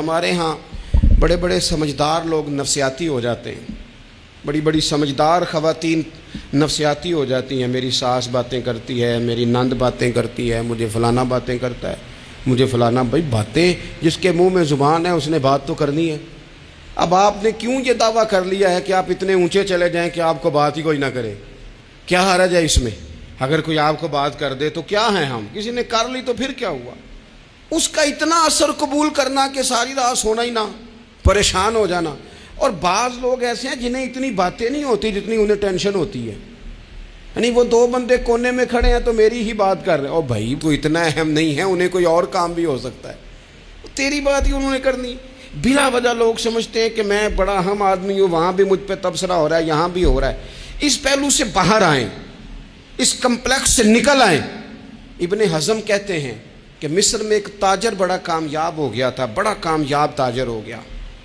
ہمارے ہاں بڑے بڑے سمجھدار لوگ نفسیاتی ہو جاتے ہیں، بڑی بڑی سمجھدار خواتین نفسیاتی ہو جاتی ہیں، میری ساس باتیں کرتی ہے، میری نند باتیں کرتی ہے، مجھے فلانا باتیں کرتا ہے، مجھے فلانا۔ بھائی باتیں، جس کے منہ میں زبان ہے اس نے بات تو کرنی ہے۔ اب آپ نے کیوں یہ دعویٰ کر لیا ہے کہ آپ اتنے اونچے چلے جائیں کہ آپ کو بات ہی کوئی نہ کرے؟ کیا حرج ہے اس میں؟ اگر کوئی آپ کو بات کر دے تو کیا ہے، ہم کسی نے کر لی تو پھر کیا ہوا؟ اس کا اتنا اثر قبول کرنا کہ ساری رات سونا ہی نہ، پریشان ہو جانا۔ اور بعض لوگ ایسے ہیں جنہیں اتنی باتیں نہیں ہوتی جتنی انہیں ٹینشن ہوتی ہے، یعنی وہ دو بندے کونے میں کھڑے ہیں تو میری ہی بات کر رہے ہیں، اور بھائی وہ اتنا اہم نہیں ہے، انہیں کوئی اور کام بھی ہو سکتا ہے، تیری بات ہی انہوں نے کرنی۔ بلا وجہ لوگ سمجھتے ہیں کہ میں بڑا اہم آدمی ہوں، وہاں بھی مجھ پہ تبصرہ ہو رہا ہے، یہاں بھی ہو رہا ہے۔ اس پہلو سے باہر آئیں، اس کمپلیکس سے نکل آئیں۔ ابن حزم کہتے ہیں کہ مصر میں ایک تاجر بڑا کامیاب ہو گیا تھا، بڑا کامیاب تاجر ہو گیا۔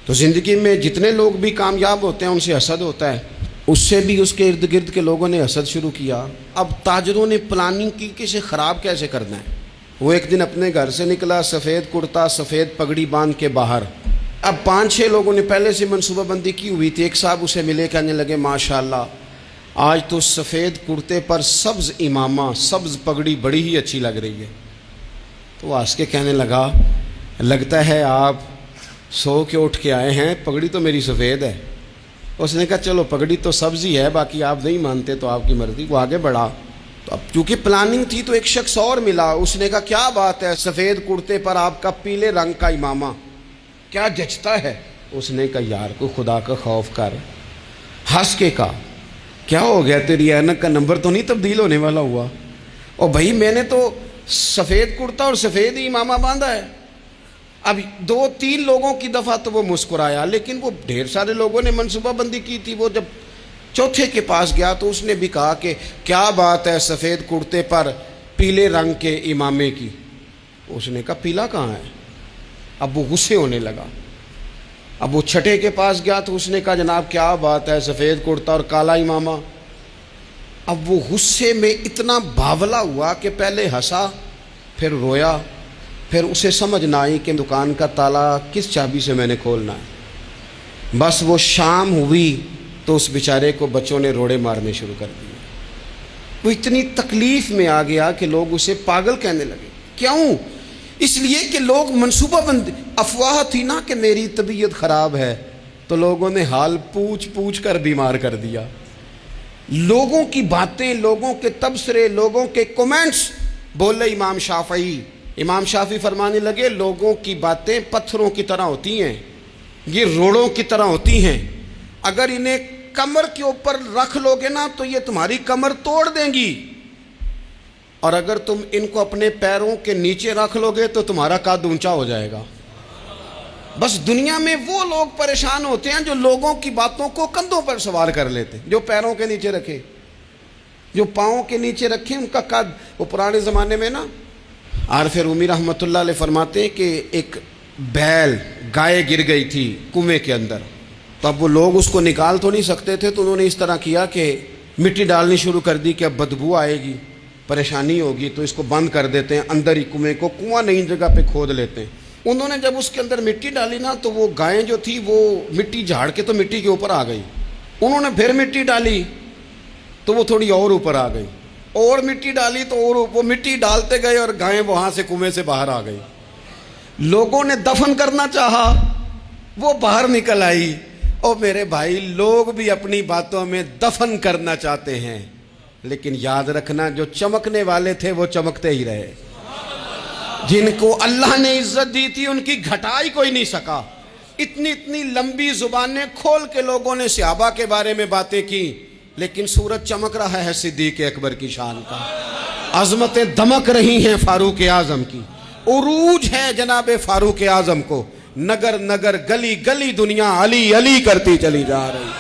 تو زندگی میں جتنے لوگ بھی کامیاب ہوتے ہیں ان سے حسد ہوتا ہے، اس سے بھی اس کے ارد گرد کے لوگوں نے حسد شروع کیا۔ اب تاجروں نے پلاننگ کی کہ اسے خراب کیسے کرنا ہے۔ وہ ایک دن اپنے گھر سے نکلا، سفید کرتا سفید پگڑی باندھ کے باہر۔ اب 5-6 لوگوں نے پہلے سے منصوبہ بندی کی ہوئی تھی۔ ایک صاحب اسے ملے، کہنے لگے ماشاءاللہ آج تو سفید کرتے پر سبز امامہ، سبز پگڑی بڑی ہی اچھی لگ رہی ہے۔ تو وہ ہنس کے کہنے لگا لگتا ہے آپ سو کے اٹھ کے آئے ہیں، پگڑی تو میری سفید ہے۔ اس نے کہا چلو پگڑی تو سبز ہی ہے، باقی آپ نہیں مانتے تو آپ کی مرضی۔ وہ آگے بڑھا، تو اب چونکہ پلاننگ تھی تو ایک شخص اور ملا، اس نے کہا کیا بات ہے، سفید کرتے پر آپ کا پیلے رنگ کا امامہ کیا جچتا ہے؟ اس نے کہا یار کو خدا کا خوف کر۔ ہنس کے کہا کیا ہو گیا، تیری اینک کا نمبر تو نہیں تبدیل ہونے والا ہوا؟ اور بھائی میں نے تو سفید کرتا اور سفید ہی امامہ باندھا ہے۔ اب 2-3 لوگوں کی دفعہ تو وہ مسکرایا، لیکن وہ ڈھیر سارے لوگوں نے منصوبہ بندی کی تھی۔ وہ جب چوتھے کے پاس گیا تو اس نے بھی کہا کہ کیا بات ہے سفید کرتے پر پیلے رنگ کے امامے کی؟ اس نے کہا پیلا کہاں ہے؟ اب وہ غصے ہونے لگا۔ اب وہ چھٹے کے پاس گیا تو اس نے کہا جناب کیا بات ہے سفید کرتا اور کالا امامہ؟ اب وہ غصے میں اتنا باولا ہوا کہ پہلے ہنسا پھر رویا، پھر اسے سمجھ نہ آئی کہ دکان کا تالا کس چابی سے میں نے کھولنا ہے۔ بس وہ شام ہوئی تو اس بیچارے کو بچوں نے روڑے مارنے شروع کر دیے۔ وہ اتنی تکلیف میں آ گیا کہ لوگ اسے پاگل کہنے لگے۔ کیوں؟ اس لیے کہ لوگ منصوبہ بندی، افواہ تھی نا کہ میری طبیعت خراب ہے، تو لوگوں نے حال پوچھ پوچھ کر بیمار کر دیا۔ لوگوں کی باتیں، لوگوں کے تبصرے، لوگوں کے کومنٹس۔ بولے امام شافعی فرمانے لگے لوگوں کی باتیں پتھروں کی طرح ہوتی ہیں، یہ روڑوں کی طرح ہوتی ہیں، اگر انہیں کمر کے اوپر رکھ لو گے نا تو یہ تمہاری کمر توڑ دیں گی، اور اگر تم ان کو اپنے پیروں کے نیچے رکھ لو گے تو تمہارا قد اونچا ہو جائے گا۔ بس دنیا میں وہ لوگ پریشان ہوتے ہیں جو لوگوں کی باتوں کو کندھوں پر سوار کر لیتے ہیں، جو پیروں کے نیچے رکھے، جو پاؤں کے نیچے رکھے ان کا قد۔ وہ پرانے زمانے میں نا عارف رومی رحمۃ اللہ علیہ فرماتے ہیں کہ ایک بیل گائے گر گئی تھی کنویں کے اندر، تو اب وہ لوگ اس کو نکال تو نہیں سکتے تھے، تو انہوں نے اس طرح کیا کہ مٹی ڈالنی شروع کر دی کہ اب بدبو آئے گی، پریشانی ہوگی، تو اس کو بند کر دیتے ہیں اندر ہی کنویں کو، کنواں نئی جگہ پہ کھود لیتے ہیں۔ انہوں نے جب اس کے اندر مٹی ڈالی نا تو وہ گائیں جو تھی وہ مٹی جھاڑ کے تو مٹی کے اوپر آ گئی۔ انہوں نے پھر مٹی ڈالی تو وہ تھوڑی اور اوپر آ گئی، اور مٹی ڈالی تو اور وہ مٹی ڈالتے گئے اور گائیں وہاں سے کنویں سے باہر آ گئی۔ لوگوں نے دفن کرنا چاہا، وہ باہر نکل آئی۔ اور میرے بھائی لوگ بھی اپنی باتوں میں دفن کرنا چاہتے ہیں، لیکن یاد رکھنا جو چمکنے والے تھے وہ چمکتے ہی رہے، جن کو اللہ نے عزت دی تھی ان کی گھٹائی کوئی نہیں سکا۔ اتنی لمبی زبانیں کھول کے لوگوں نے صحابہ کے بارے میں باتیں کی، لیکن سورج چمک رہا ہے صدیق اکبر کی شان کا، عظمتیں دمک رہی ہیں فاروق اعظم کی، عروج ہے جناب فاروق اعظم کو، نگر نگر گلی گلی دنیا علی علی کرتی چلی جا رہی۔